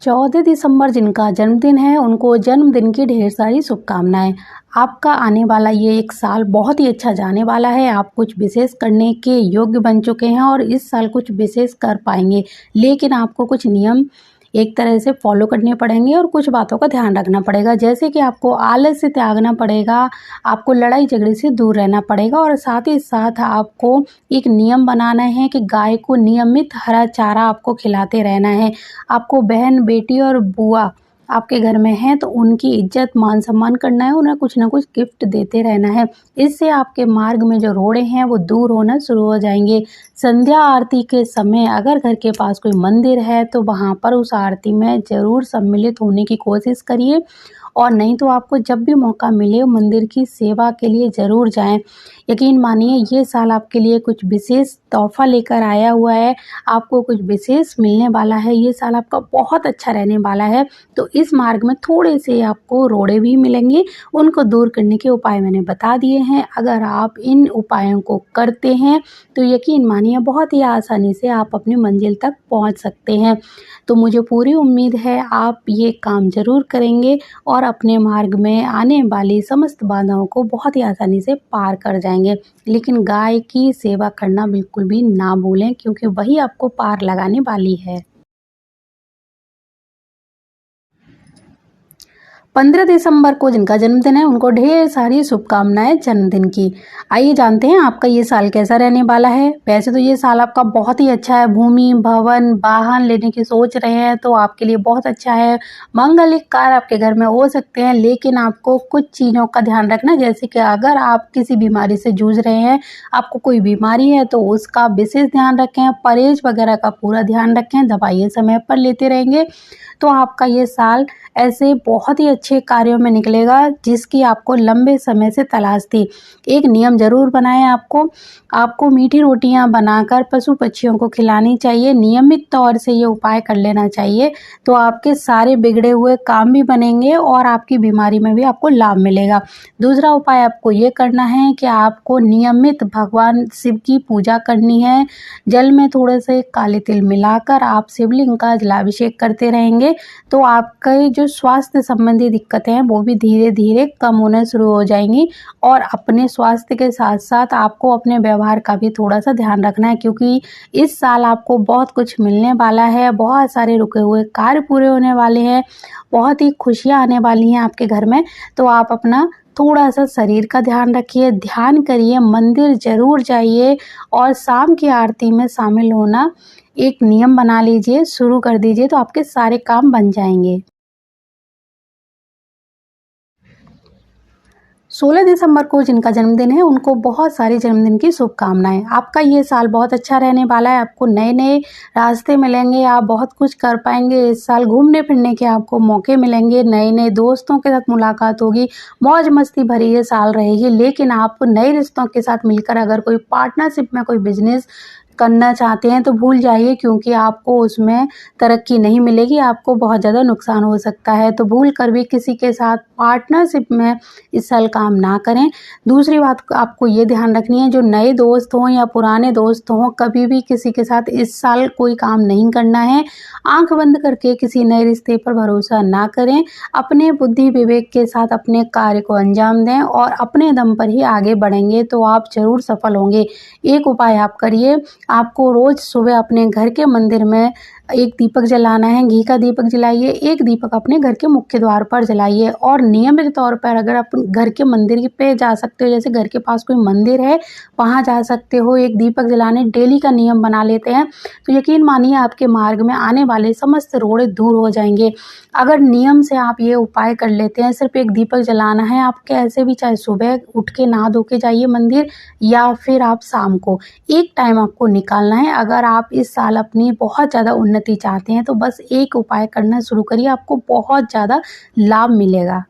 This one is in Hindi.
14 दिसंबर जिनका जन्मदिन है उनको जन्मदिन की ढेर सारी शुभकामनाएं। आपका आने वाला ये एक साल बहुत ही अच्छा जाने वाला है। आप कुछ विशेष करने के योग्य बन चुके हैं और इस साल कुछ विशेष कर पाएंगे, लेकिन आपको कुछ नियम एक तरह से फॉलो करने पड़ेंगे और कुछ बातों का ध्यान रखना पड़ेगा, जैसे कि आपको आलस से त्यागना पड़ेगा, आपको लड़ाई झगड़े से दूर रहना पड़ेगा और साथ ही साथ आपको एक नियम बनाना है कि गाय को नियमित हरा चारा आपको खिलाते रहना है। आपको बहन, बेटी और बुआ आपके घर में हैं तो उनकी इज्जत मान सम्मान करना है, उन्हें कुछ ना कुछ गिफ्ट देते रहना है। इससे आपके मार्ग में जो रोड़े हैं वो दूर होना शुरू हो जाएंगे। संध्या आरती के समय अगर घर के पास कोई मंदिर है तो वहाँ पर उस आरती में ज़रूर सम्मिलित होने की कोशिश करिए, और नहीं तो आपको जब भी मौका मिले मंदिर की सेवा के लिए ज़रूर जाएं। यकीन मानिए ये साल आपके लिए कुछ विशेष तोहफ़ा लेकर आया हुआ है, आपको कुछ विशेष मिलने वाला है। ये साल आपका बहुत अच्छा रहने वाला है। तो इस मार्ग में थोड़े से आपको रोड़े भी मिलेंगे, उनको दूर करने के उपाय मैंने बता दिए हैं। अगर आप इन उपायों को करते हैं तो यकीन मानिए बहुत ही आसानी से आप अपनी मंजिल तक पहुंच सकते हैं। तो मुझे पूरी उम्मीद है आप ये काम ज़रूर करेंगे और अपने मार्ग में आने वाली समस्त बाधाओं को बहुत ही आसानी से पार कर जाएंगे। लेकिन गाय की सेवा करना बिल्कुल भी ना भूलें, क्योंकि वही आपको पार लगाने वाली है। 15 दिसंबर को जिनका जन्मदिन है उनको ढेर सारी शुभकामनाएं जन्मदिन की। आइए जानते हैं आपका ये साल कैसा रहने वाला है। वैसे तो ये साल आपका बहुत ही अच्छा है। भूमि, भवन, वाहन लेने की सोच रहे हैं तो आपके लिए बहुत अच्छा है। मांगलिक कार्य आपके घर में हो सकते हैं, लेकिन आपको कुछ चीज़ों का ध्यान रखना, जैसे कि अगर आप किसी बीमारी से जूझ रहे हैं, आपको कोई बीमारी है तो उसका विशेष ध्यान रखें, परहेज वगैरह का पूरा ध्यान रखें, दवाइयाँ समय पर लेते रहेंगे तो आपका ये साल ऐसे बहुत ही अच्छे कार्यों में निकलेगा जिसकी आपको लंबे समय से तलाश थी। एक नियम ज़रूर बनाएं, आपको मीठी रोटियां बनाकर पशु पक्षियों को खिलानी चाहिए। नियमित तौर से ये उपाय कर लेना चाहिए तो आपके सारे बिगड़े हुए काम भी बनेंगे और आपकी बीमारी में भी आपको लाभ मिलेगा। दूसरा उपाय आपको ये करना है कि आपको नियमित भगवान शिव की पूजा करनी है। जल में थोड़े से काले तिल मिलाकर आप शिवलिंग का जलाभिषेक करते रहेंगे तो आपके जो स्वास्थ्य संबंधी दिक्कतें हैं वो भी धीरे धीरे कम होना शुरू हो जाएंगी। और अपने स्वास्थ्य के साथ साथ आपको अपने व्यवहार का भी थोड़ा सा ध्यान रखना है, क्योंकि इस साल आपको बहुत कुछ मिलने वाला है। बहुत सारे रुके हुए कार्य पूरे होने वाले हैं, बहुत ही खुशियाँ आने वाली हैं आपके घर में। तो आप अपना थोड़ा सा शरीर का ध्यान रखिए, ध्यान करिए, मंदिर ज़रूर जाइए और शाम की आरती में शामिल होना एक नियम बना लीजिए, शुरू कर दीजिए तो आपके सारे काम बन जाएंगे। 16 दिसंबर को जिनका जन्मदिन है उनको बहुत सारी जन्मदिन की शुभकामनाएं। आपका ये साल बहुत अच्छा रहने वाला है। आपको नए नए रास्ते मिलेंगे, आप बहुत कुछ कर पाएंगे। इस साल घूमने फिरने के आपको मौके मिलेंगे, नए नए दोस्तों के साथ मुलाकात होगी, मौज मस्ती भरी ये साल रहेगी। लेकिन आप नए रिश्तों के साथ मिलकर अगर कोई पार्टनरशिप में कोई बिजनेस करना चाहते हैं तो भूल जाइए, क्योंकि आपको उसमें तरक्की नहीं मिलेगी, आपको बहुत ज़्यादा नुकसान हो सकता है। तो भूल कर भी किसी के साथ पार्टनरशिप में इस साल काम ना करें। दूसरी बात आपको ये ध्यान रखनी है, जो नए दोस्त हों या पुराने दोस्त हों, कभी भी किसी के साथ इस साल कोई काम नहीं करना है। आंख बंद करके किसी नए रिश्ते पर भरोसा ना करें। अपने बुद्धि विवेक के साथ अपने कार्य को अंजाम दें और अपने दम पर ही आगे बढ़ेंगे तो आप ज़रूर सफल होंगे। एक उपाय आप करिए, आपको रोज़ सुबह अपने घर के मंदिर में एक दीपक जलाना है। घी का दीपक जलाइए, एक दीपक अपने घर के मुख्य द्वार पर जलाइए और नियमित तौर पर अगर आप घर के मंदिर पे जा सकते हो, जैसे घर के पास कोई मंदिर है वहाँ जा सकते हो, एक दीपक जलाने डेली का नियम बना लेते हैं तो यकीन मानिए आपके मार्ग में आने वाले समस्त रोड़े दूर हो जाएंगे। अगर नियम से आप ये उपाय कर लेते हैं, सिर्फ एक दीपक जलाना है, आप कैसे भी चाहे सुबह उठ के नहा धो के जाइए मंदिर या फिर आप शाम को, एक टाइम आपको निकालना है। अगर आप इस साल अपनी बहुत ज़्यादा उन्नति चाहते हैं तो बस एक उपाय करना शुरू करिए, आपको बहुत ज़्यादा लाभ मिलेगा।